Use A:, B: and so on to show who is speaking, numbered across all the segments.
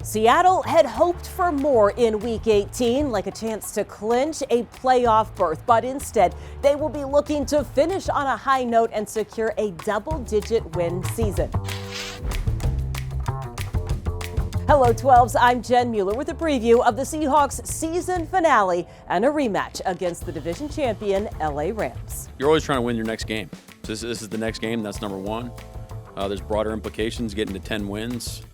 A: Seattle had hoped for more in Week 18, like a chance to clinch a playoff berth, but instead they will be looking to finish on a high note and secure a double-digit win season. Hello 12s, I'm Jen Mueller with a preview of the Seahawks season finale and a rematch against the division champion LA Rams.
B: You're always trying to win your next game. So this is the next game, that's number one. There's broader implications, getting to 10 wins.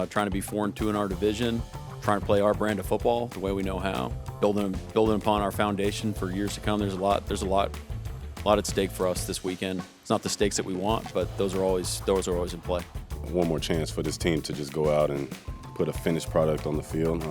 B: Trying to be 4-2 in our division, trying to play our brand of football the way we know how, building upon our foundation for years to come. There's a lot at stake for us this weekend. It's not the stakes that we want, but those are always in play.
C: One more chance for this team to just go out and put a finished product on the field.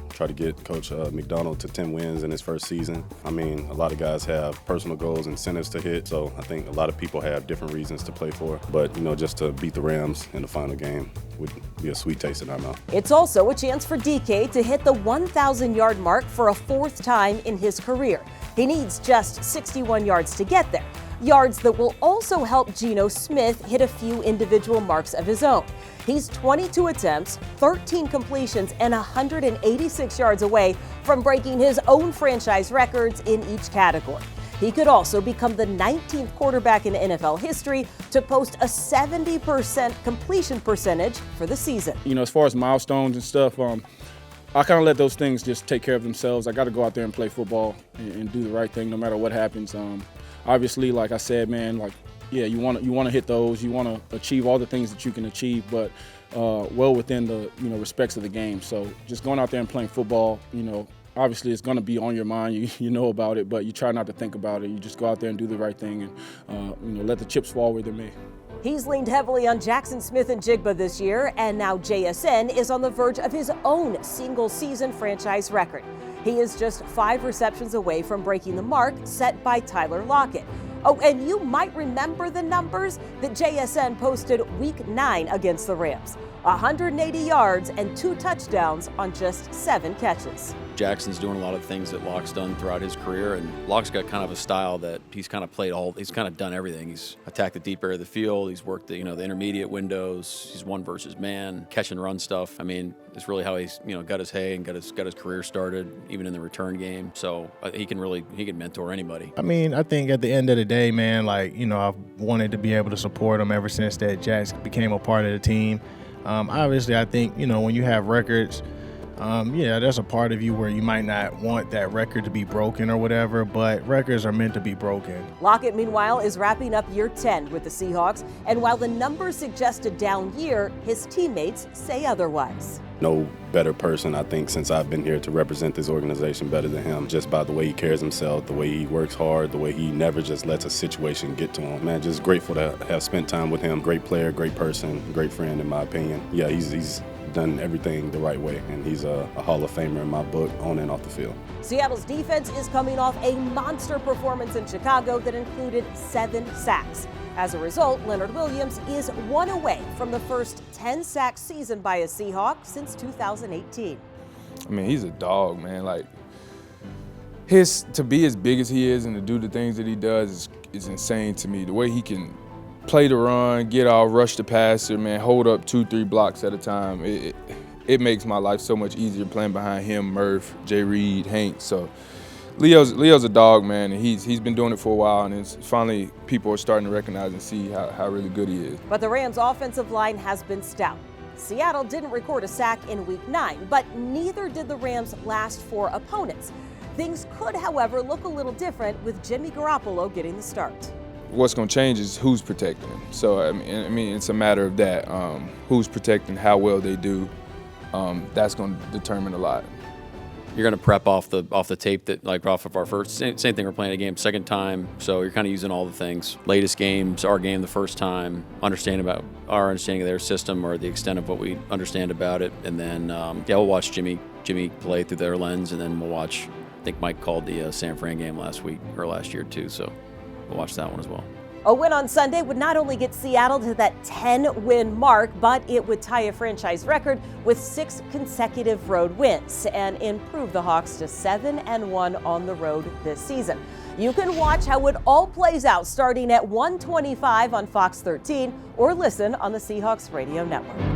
C: Try to get Coach McDonald to 10 wins in his first season. I mean, a lot of guys have personal goals, incentives to hit, so I think a lot of people have different reasons to play for. But, just to beat the Rams in the final game would be a sweet taste in our mouth.
A: It's also a chance for DK to hit the 1,000-yard mark for a fourth time in his career. He needs just 61 yards to get there. Yards that will also help Geno Smith hit a few individual marks of his own. He's 22 attempts, 13 completions, and 186 yards away from breaking his own franchise records in each category. He could also become the 19th quarterback in NFL history to post a 70% completion percentage for the season.
D: As far as milestones and stuff, I kind of let those things just take care of themselves. I got to go out there and play football and do the right thing no matter what happens. Obviously, like I said, man, you want to hit those. You want to achieve all the things that you can achieve, but well within the respects of the game. So just going out there and playing football, obviously it's going to be on your mind. You know about it, but you try not to think about it. You just go out there and do the right thing, and let the chips fall where they may.
A: He's leaned heavily on Jackson Smith and Jigba this year, and now JSN is on the verge of his own single-season franchise record. He is just 5 receptions away from breaking the mark set by Tyler Lockett. Oh, and you might remember the numbers that JSN posted Week 9 against the Rams. 180 yards and 2 touchdowns on just 7 catches.
B: Jackson's doing a lot of things that Locke's done throughout his career, and Locke's got kind of a style that he's kind of he's kind of done everything. He's attacked the deep area of the field, he's worked the intermediate windows, he's one versus man, catch and run stuff. I mean, it's really how he's got his hay and got his career started, even in the return game. So he can mentor anybody.
E: I mean, I think at the end of the day, man, I've wanted to be able to support him ever since that Jax became a part of the team. Obviously, I think, when you have records, there's a part of you where you might not want that record to be broken or whatever, but records are meant to be broken.
A: Lockett, meanwhile, is wrapping up year 10 with the Seahawks, and while the numbers suggest a down year, his teammates say otherwise.
C: No better person, I think, since I've been here to represent this organization better than him, just by the way he carries himself, the way he works hard, the way he never just lets a situation get to him. Man, just grateful to have spent time with him. Great player, great person, great friend in my opinion. Yeah, he's done everything the right way, and he's a Hall of Famer in my book, on and off the field.
A: Seattle's defense is coming off a monster performance in Chicago that included 7 sacks. As a result, Leonard Williams is 1 away from the first 10-sack season by a Seahawk since 2018.
F: I mean, he's a dog, man. To be as big as he is and to do the things that he does is insane to me. The way he can play the run, get out, rush the passer, man, hold up 2-3 blocks at a time. It makes my life so much easier playing behind him, Murph, Jay Reed, Hank. So Leo's a dog, man, and he's been doing it for a while, and it's finally people are starting to recognize and see how really good he is.
A: But the Rams' offensive line has been stout. Seattle didn't record a sack in Week 9, but neither did the Rams' last 4 opponents. Things could, however, look a little different with Jimmy Garoppolo getting the start.
F: What's going to change is who's protecting him. So, I mean, it's a matter of that. Who's protecting, how well they do, that's going to determine a lot.
B: You're going to prep off the tape that off of our first same thing. We're playing a game second time, so you're kind of using all the things. Latest games, our game the first time, understanding of their system or the extent of what we understand about it, and then we'll watch Jimmy play through their lens, and then we'll watch. I think Mike called the San Fran game last year too, so we'll watch that one as well.
A: A win on Sunday would not only get Seattle to that 10-win mark, but it would tie a franchise record with 6 consecutive road wins and improve the Hawks to 7-1 on the road this season. You can watch how it all plays out starting at 1:25 on Fox 13 or listen on the Seahawks Radio Network.